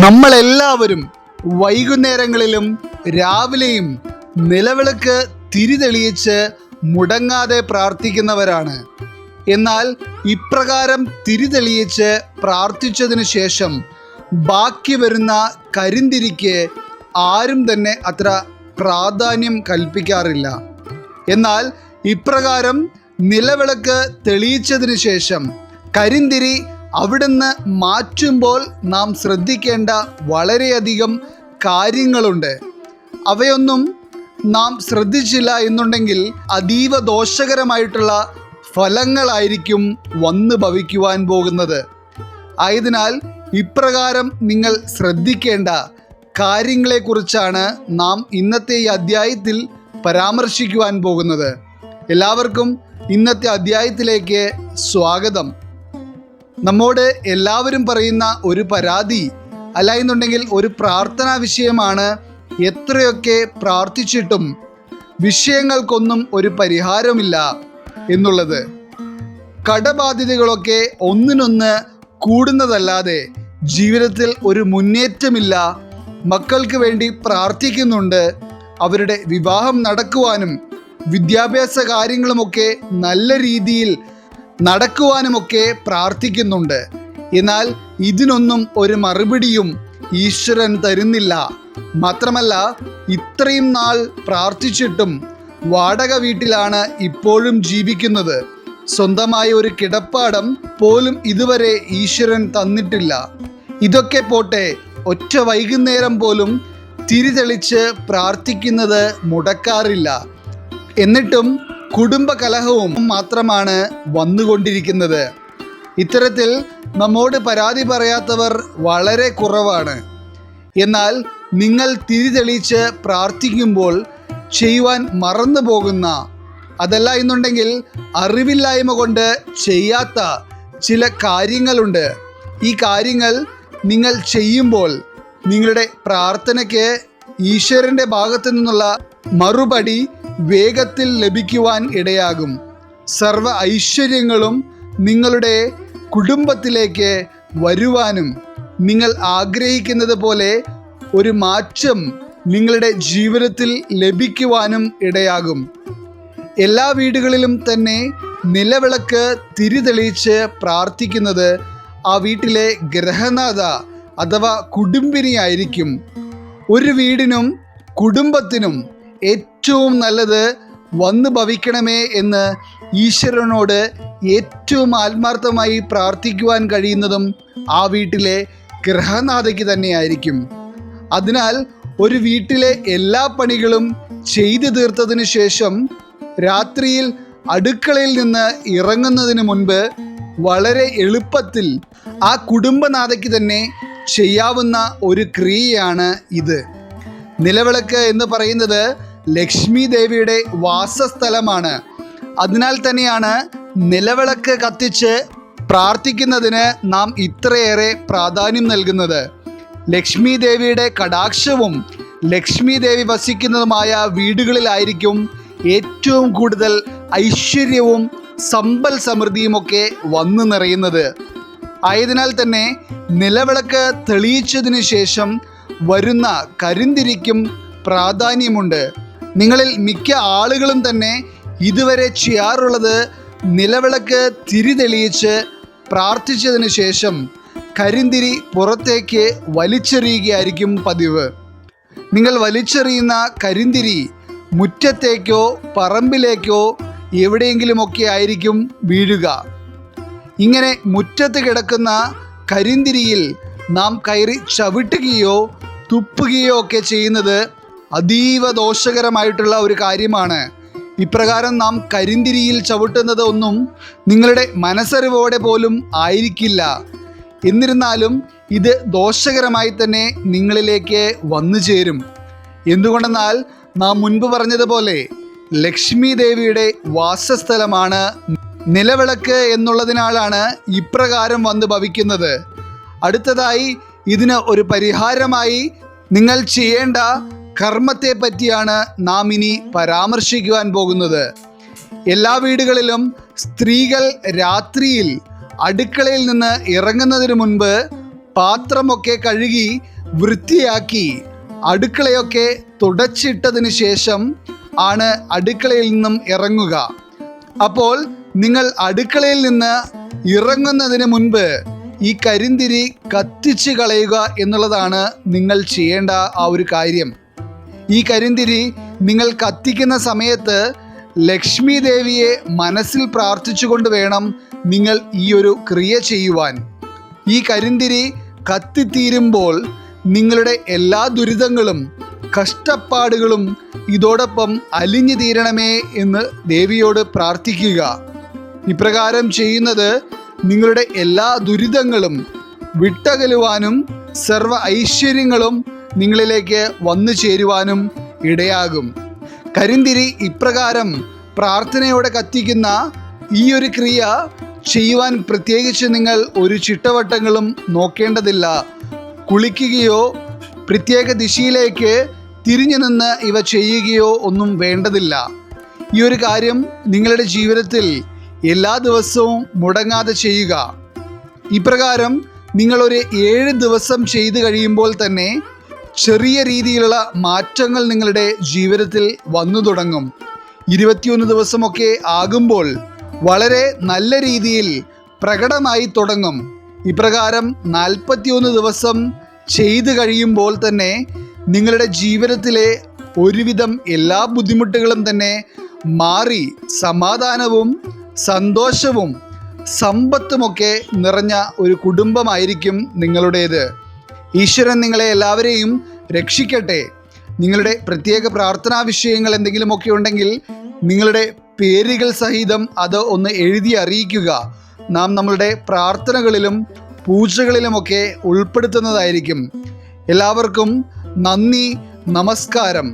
നമ്മളെല്ലാവരും വൈകുന്നേരങ്ങളിലും രാവിലെയും നിലവിളക്ക് തിരിതെളിയിച്ച് മുടങ്ങാതെ പ്രാർത്ഥിക്കുന്നവരാണ്. എന്നാൽ ഇപ്രകാരം തിരിതെളിയിച്ച് പ്രാർത്ഥിച്ചതിനു ശേഷം ബാക്കി വരുന്ന കരിന്തിരിക്ക് ആരും തന്നെ അത്ര പ്രാധാന്യം കൽപ്പിക്കാറില്ല. എന്നാൽ ഇപ്രകാരം നിലവിളക്ക് തെളിയിച്ചതിനു ശേഷം കരിന്തിരി അവിടുന്ന് മാറ്റുമ്പോൾ നാം ശ്രദ്ധിക്കേണ്ട വളരെയധികം കാര്യങ്ങളുണ്ട്. അവയൊന്നും നാം ശ്രദ്ധിച്ചില്ല എന്നുണ്ടെങ്കിൽ അതീവ ദോഷകരമായിട്ടുള്ള ഫലങ്ങളായിരിക്കും വന്നു ഭവിക്കുവാൻ പോകുന്നത്. ആയതിനാൽ ഇപ്രകാരം നിങ്ങൾ ശ്രദ്ധിക്കേണ്ട കാര്യങ്ങളെക്കുറിച്ചാണ് നാം ഇന്നത്തെ ഈ അധ്യായത്തിൽ പരാമർശിക്കുവാൻ പോകുന്നത്. എല്ലാവർക്കും ഇന്നത്തെ അധ്യായത്തിലേക്ക് സ്വാഗതം. നമ്മോട് എല്ലാവരും പറയുന്ന ഒരു പരാതി അല്ല എന്നുണ്ടെങ്കിൽ ഒരു പ്രാർത്ഥനാ വിഷയമാണ്, എത്രയൊക്കെ പ്രാർത്ഥിച്ചിട്ടും വിഷയങ്ങൾക്കൊന്നും ഒരു പരിഹാരമില്ല എന്നുള്ളത്. കടബാധ്യതകളൊക്കെ ഒന്നിനൊന്ന് കൂടുന്നതല്ലാതെ ജീവിതത്തിൽ ഒരു മുന്നേറ്റമില്ല. മക്കൾക്ക് വേണ്ടി പ്രാർത്ഥിക്കുന്നുണ്ട്, അവരുടെ വിവാഹം നടക്കുവാനും വിദ്യാഭ്യാസ കാര്യങ്ങളുമൊക്കെ നല്ല രീതിയിൽ നടക്കുവാനുമൊക്കെ പ്രാർത്ഥിക്കുന്നുണ്ട്. എന്നാൽ ഇതിനൊന്നും ഒരു മറുപടിയും ഈശ്വരൻ തരുന്നില്ല. മാത്രമല്ല, ഇത്രയും നാൾ പ്രാർത്ഥിച്ചിട്ടും വാടക വീട്ടിലാണ് ഇപ്പോഴും ജീവിക്കുന്നത്. സ്വന്തമായ ഒരു കിടപ്പാടം പോലും ഇതുവരെ ഈശ്വരൻ തന്നിട്ടില്ല. ഇതൊക്കെ പോട്ടെ, ഒറ്റ വൈകുന്നേരം പോലും തിരിതെളിച്ച് പ്രാർത്ഥിക്കുന്നത് മുടക്കാറില്ല. എന്നിട്ടും കുടുംബ കലഹവും മാത്രമാണ് വന്നുകൊണ്ടിരിക്കുന്നത്. ഇത്തരത്തിൽ നമ്മോട് പരാതി പറയാത്തവർ വളരെ കുറവാണ്. എന്നാൽ നിങ്ങൾ തിരിതെളിച്ച് പ്രാർത്ഥിക്കുമ്പോൾ ചെയ്യുവാൻ മറന്നു പോകുന്ന, അതല്ല എന്നുണ്ടെങ്കിൽ അറിവില്ലായ്മ കൊണ്ട് ചെയ്യാത്ത ചില കാര്യങ്ങളുണ്ട്. ഈ കാര്യങ്ങൾ നിങ്ങൾ ചെയ്യുമ്പോൾ നിങ്ങളുടെ പ്രാർത്ഥനയ്ക്ക് ഈശ്വരൻ്റെ ഭാഗത്തു നിന്നുള്ള മറുപടി വേഗത്തിൽ ലഭിക്കുവാൻ ഇടയാകും. സർവ്വ ഐശ്വര്യങ്ങളും നിങ്ങളുടെ കുടുംബത്തിലേക്ക് വരുവാനും നിങ്ങൾ ആഗ്രഹിക്കുന്നത് പോലെ ഒരു മാറ്റം നിങ്ങളുടെ ജീവിതത്തിൽ ലഭിക്കുവാനും ഇടയാകും. എല്ലാ വീടുകളിലും തന്നെ നിലവിളക്ക് തിരിതെളിയിച്ച് പ്രാർത്ഥിക്കുന്നത് ആ വീട്ടിലെ ഗ്രഹനാഥ അഥവാ കുടുംബിനിയായിരിക്കും. ഒരു വീടിനും കുടുംബത്തിനും ഏറ്റവും നല്ലത് വന്നു ഭവിക്കണമേ എന്ന് ഈശ്വരനോട് ഏറ്റവും ആത്മാർത്ഥമായി പ്രാർത്ഥിക്കുവാൻ കഴിയുന്നതും ആ വീട്ടിലെ ഗൃഹനാഥയ്ക്ക് തന്നെയായിരിക്കും. അതിനാൽ ഒരു വീട്ടിലെ എല്ലാ പണികളും ചെയ്തു തീർത്തതിന് ശേഷം രാത്രിയിൽ അടുക്കളയിൽ നിന്ന് ഇറങ്ങുന്നതിന് മുൻപ് വളരെ എളുപ്പത്തിൽ ആ കുടുംബനാഥയ്ക്ക് തന്നെ ചെയ്യാവുന്ന ഒരു ക്രിയയാണ് ഇത്. നിലവിളക്ക് എന്ന് പറയുന്നത് ലക്ഷ്മി ദേവിയുടെ വാസസ്ഥലമാണ്. അതിനാൽ തന്നെയാണ് നിലവിളക്ക് കത്തിച്ച് പ്രാർത്ഥിക്കുന്നതിന് നാം ഇത്രയേറെ പ്രാധാന്യം നൽകുന്നത്. ലക്ഷ്മി ദേവിയുടെ കടാക്ഷവും ലക്ഷ്മി ദേവി വസിക്കുന്നതുമായ വീടുകളിലായിരിക്കും ഏറ്റവും കൂടുതൽ ഐശ്വര്യവും സമ്പൽ സമൃദ്ധിയുമൊക്കെ വന്നു നിറയുന്നത്. ആയതിനാൽ തന്നെ നിലവിളക്ക് തെളിയിച്ചതിന് ശേഷം വരുന്ന കരിന്തിരിക്കും പ്രാധാന്യമുണ്ട്. നിങ്ങളിൽ മിക്ക ആളുകളും തന്നെ ഇതുവരെ ചെയ്യാറുള്ളത് നിലവിളക്ക് തിരിതെളിയിച്ച് പ്രാർത്ഥിച്ചതിന് ശേഷം കരിന്തിരി പുറത്തേക്ക് വലിച്ചെറിയുകയായിരിക്കും പതിവ്. നിങ്ങൾ വലിച്ചെറിയുന്ന കരിന്തിരി മുറ്റത്തേക്കോ പറമ്പിലേക്കോ എവിടെയെങ്കിലുമൊക്കെ ആയിരിക്കും വീഴുക. ഇങ്ങനെ മുറ്റത്ത് കിടക്കുന്ന കരിന്തിരിയിൽ നാം കയറി ചവിട്ടുകയോ തുപ്പുകയോ ഒക്കെ ചെയ്യുന്നത് അതീവ ദോഷകരമായിട്ടുള്ള ഒരു കാര്യമാണ്. ഇപ്രകാരം നാം കരിന്തിരിയിൽ ചവിട്ടുന്നത് ഒന്നും നിങ്ങളുടെ മനസ്സറിവോടെ പോലും ആയിരിക്കില്ല. എന്നിരുന്നാലും ഇത് ദോഷകരമായി തന്നെ നിങ്ങളിലേക്ക് വന്നു ചേരും. എന്തുകൊണ്ടെന്നാൽ നാം മുൻപ് പറഞ്ഞതുപോലെ ലക്ഷ്മി ദേവിയുടെ വാസസ്ഥലമാണ് നിലവിളക്ക് എന്നുള്ളതിനാലാണ് ഇപ്രകാരം വന്ന് ഭവിക്കുന്നത്. അടുത്തതായി ഇതിന് ഒരു പരിഹാരമായി നിങ്ങൾ ചെയ്യേണ്ട കർമ്മത്തെ പറ്റിയാണ് നാം ഇനി പരാമർശിക്കുവാൻ പോകുന്നത്. എല്ലാ സ്ത്രീകൾ രാത്രിയിൽ അടുക്കളയിൽ നിന്ന് ഇറങ്ങുന്നതിന് മുൻപ് പാത്രമൊക്കെ കഴുകി വൃത്തിയാക്കി അടുക്കളയൊക്കെ തുടച്ചിട്ടതിന് ശേഷം ആണ് അടുക്കളയിൽ നിന്നും ഇറങ്ങുക. അപ്പോൾ നിങ്ങൾ അടുക്കളയിൽ നിന്ന് ഇറങ്ങുന്നതിന് മുൻപ് ഈ കരിന്തിരി കത്തിച്ച് കളയുക എന്നുള്ളതാണ് നിങ്ങൾ ചെയ്യേണ്ട ആ ഒരു കാര്യം. ഈ കരിന്തിരി നിങ്ങൾ കത്തിക്കുന്ന സമയത്ത് ലക്ഷ്മി ദേവിയെ മനസ്സിൽ പ്രാർത്ഥിച്ചുകൊണ്ട് വേണം നിങ്ങൾ ഈ ഒരു ക്രിയ ചെയ്യുവാൻ. ഈ കരിന്തിരി കത്തിത്തീരുമ്പോൾ നിങ്ങളുടെ എല്ലാ ദുരിതങ്ങളും കഷ്ടപ്പാടുകളും ഇതോടൊപ്പം അലിഞ്ഞു തീരണമേ എന്ന് ദേവിയോട് പ്രാർത്ഥിക്കുക. ഇപ്രകാരം ചെയ്യുന്നത് നിങ്ങളുടെ എല്ലാ ദുരിതങ്ങളും വിട്ടകലുവാനും സർവ്വ ഐശ്വര്യങ്ങളും നിങ്ങളിലേക്ക് വന്നു ചേരുവാനും ഇടയാകും. കരിന്തിരി ഇപ്രകാരം പ്രാർത്ഥനയോടെ കത്തിക്കുന്ന ഈ ഒരു ക്രിയ ചെയ്യുവാൻ പ്രത്യേകിച്ച് നിങ്ങൾ ഒരു ചിട്ടവട്ടങ്ങളും നോക്കേണ്ടതില്ല. കുളിക്കുകയോ പ്രത്യേക ദിശയിലേക്ക് തിരിഞ്ഞു നിന്ന് ഇവ ചെയ്യുകയോ ഒന്നും വേണ്ടതില്ല. ഈ ഒരു കാര്യം നിങ്ങളുടെ ജീവിതത്തിൽ എല്ലാ ദിവസവും മുടങ്ങാതെ ചെയ്യുക. ഇപ്രകാരം നിങ്ങളൊരു 7 ദിവസം ചെയ്തു കഴിയുമ്പോൾ തന്നെ ചെറിയ രീതിയിലുള്ള മാറ്റങ്ങൾ നിങ്ങളുടെ ജീവിതത്തിൽ വന്നു തുടങ്ങും. 21 ദിവസമൊക്കെ ആകുമ്പോൾ വളരെ നല്ല രീതിയിൽ പ്രകടമായി തുടങ്ങും. ഇപ്രകാരം 41 ദിവസം ചെയ്തു കഴിയുമ്പോൾ തന്നെ നിങ്ങളുടെ ജീവിതത്തിലെ ഒരുവിധം എല്ലാ ബുദ്ധിമുട്ടുകളും തന്നെ മാറി സമാധാനവും സന്തോഷവും സമ്പത്തുമൊക്കെ നിറഞ്ഞ ഒരു കുടുംബമായിരിക്കും നിങ്ങളുടേത്. ഈശ്വരൻ നിങ്ങളെ എല്ലാവരെയും രക്ഷിക്കട്ടെ. നിങ്ങളുടെ പ്രത്യേക പ്രാർത്ഥനാ വിഷയങ്ങൾ എന്തെങ്കിലുമൊക്കെ ഉണ്ടെങ്കിൽ നിങ്ങളുടെ പേരുകൾ സഹിതം അത് ഒന്ന് എഴുതി അറിയിക്കുക. നാം നമ്മളുടെ പ്രാർത്ഥനകളിലും പൂജകളിലുമൊക്കെ ഉൾപ്പെടുത്തുന്നതായിരിക്കും. എല്ലാവർക്കും നന്ദി, നമസ്കാരം.